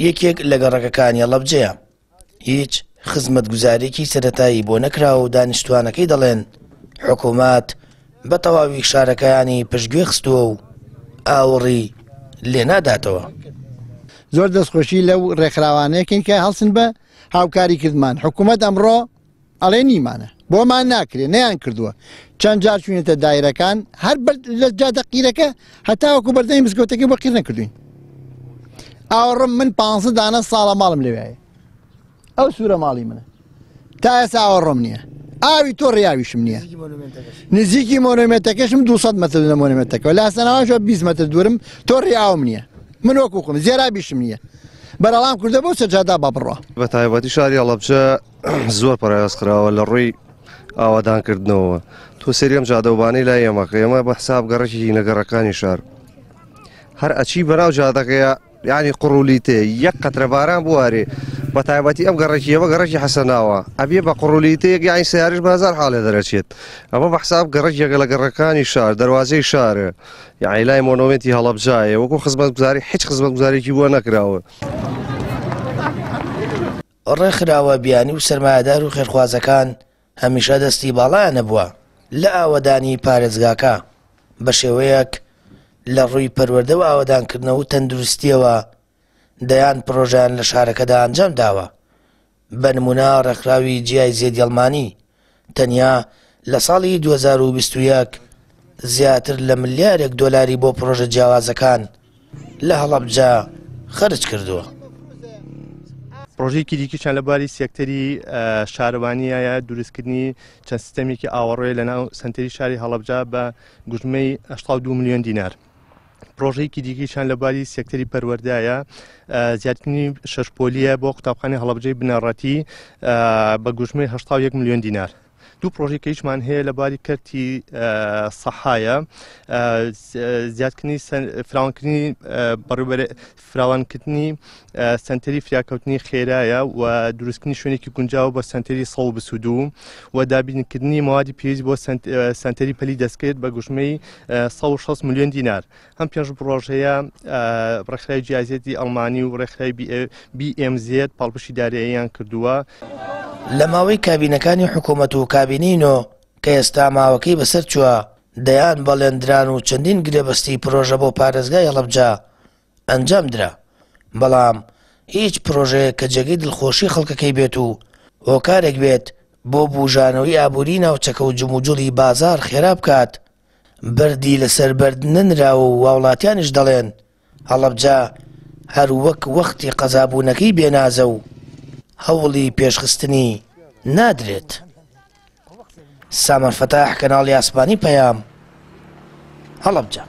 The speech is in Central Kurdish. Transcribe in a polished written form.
یەکێک لە گەڕەکەکانی هەڵەبجەیە هیچ خزمەتگوزارێکی سەرەتایی بۆ نەکراوە و دانیشتوانەکەی دەڵێن حکوومەت بە تەواوی شارەکەیانی پشتگوێ خستووە و ئاوەڕی لێ ناداتەوە. زۆر دەستخۆشی لەو ڕێکخراوانەیەکن کە هەڵسن بە هاوکاری کردمان حکوومەت ئەمڕۆ ئەڵێ نیمانە بۆمان ناکرێت نەیان کردووە چەند جار چوونێتە دایرەکان هەر لە جادە قیرەکە هەتاوەکو بەردەمی مزگەوتەکەی بۆ قیر نەکردوین. ئاوەڕم من 500 دانە ساڵە ماڵم لەوێیە ئەو سوورە ماڵی منە تا ئێستا ئاوەڕۆم نییە ئاوی تۆ ڕیاویشم نییە نزیکی مۆنومێنتەکەشم 200 مەتر لە مۆنومێنتەکەەوە لە ئاسانەوەشە 20 مەتر دوورم تۆ ڕیاوم نییە من وەکوخم زێرابیشم نییە بەرەڵام کردە بۆ سەجادا با بڕۆ. بە تایبەتی شاری هەڵەبجە زۆر پەرایاز کراوە لە ڕووی ئاوادانکردنەوە تۆ سەریم جادەوبانەی لای ئێمەکە ئێمە بە حساب گەڕێکی نەگەڕەکانی شار هەر ئەچی بەناو جادەکەیە یعنی قڕولیتێ یەک قەترە باران بوارێ بە تایبەتی ئەم گەڕێکیەوە گەڕێکی حەسەناوە ئەبێ بە قڕولیتەیەک یانی سیارش بازار حاڵێ دەرەچێت ئەمە بە حساب گەڕێکێکە لە گەڕەکانی شار دەواازەی شارە یعنی لای مۆنۆمنتی هەڵەبجایە وەکو خزمەتگوزاری هیچ خزمەتگوزارێکی بۆ نەکراوە. ڕێکخراوە بیانی و سەرمایەدار و خێرخوازەکان هەمیشە دەستی باڵایان نەبووە لە ئاوەدانی پارێزگاکە بە شێوەیەک لە ڕووی پەروەردە و ئاوەدانکردنەوە و تەندروستیەوە دەیان پرۆژیان لە شارەکەدا ئەنجام داوە. بە نمونە ڕێکخراوی جیای زێدیەڵمانی تەنیا لە ساڵی 2021 زیاتر لە ملیارێک دۆلاری بۆ پرۆژە جیاوازەکان لە هەڵەبجە خەرج کردووە. پرۆژەیەکی دیکەشان لەباری سێکتەری شارەوانیایە دروستکردنی چەند سیستەمێکی ئاوەڕێ لەناو سنتەری شاری هەڵەبجە بە گوژمەی 82 ملیۆن دینار. پرۆژەیەکی دیکەشان لەباری سێکتەری پەروەردایە زیادکردنی شەشپۆلیە بۆ قوتابخانەی هەڵەبجەی بنەڕەتی بە گوژمەی 81 ملیۆن دینار. دوو پرۆژێکیشمان هەیە لەباری کەرتی سەحایە زیادکردنی فراوانکردنی بەڕێوەبەر فراوانکردنی سنتەری فراکەوتنی خێرایە و دروستکردنی شوێنێکی گونجاو بە سنتەری 122 و دابینکردنی موادی پێویست بۆ سنتەری پەلی دەستکرد بە گوژمەی 160 ملیۆن دینار. هەم پێش پرۆژەیە ڕێکخراوی جیازێتی ئەڵمانی و ڕێکخراوی BMZ پاڵپشتی داراییان کردووە. لە ماوەی کابینەکانی حکوومەت و کابینینۆ کە ئێستا ماوەکەی بەسەر چووە دەیان بەڵێندران و چەندین گرێبەستی پرۆژە بۆ پارێزگای هەڵەبجە ئەنجام درا بەڵام هیچ پرۆژەیە کە جێگەی دڵخۆشی خەڵکەکەی بێت و هۆکارێک بێت بۆ بوژانەوەی ئابووری ناوچەکە و جموجوڵی بازار خێرا بکات بەردی لەسەر بەرد ننراوە و وڵاتیانیش دەڵێن هەڵەبجە هەر وەک وەختی قەزابوونەکەی بێنازە و هەوڵی پێشخستنی نادرێت. سامان فەتاح کەناڵی ئاسمانی پەیام هەڵەبجە.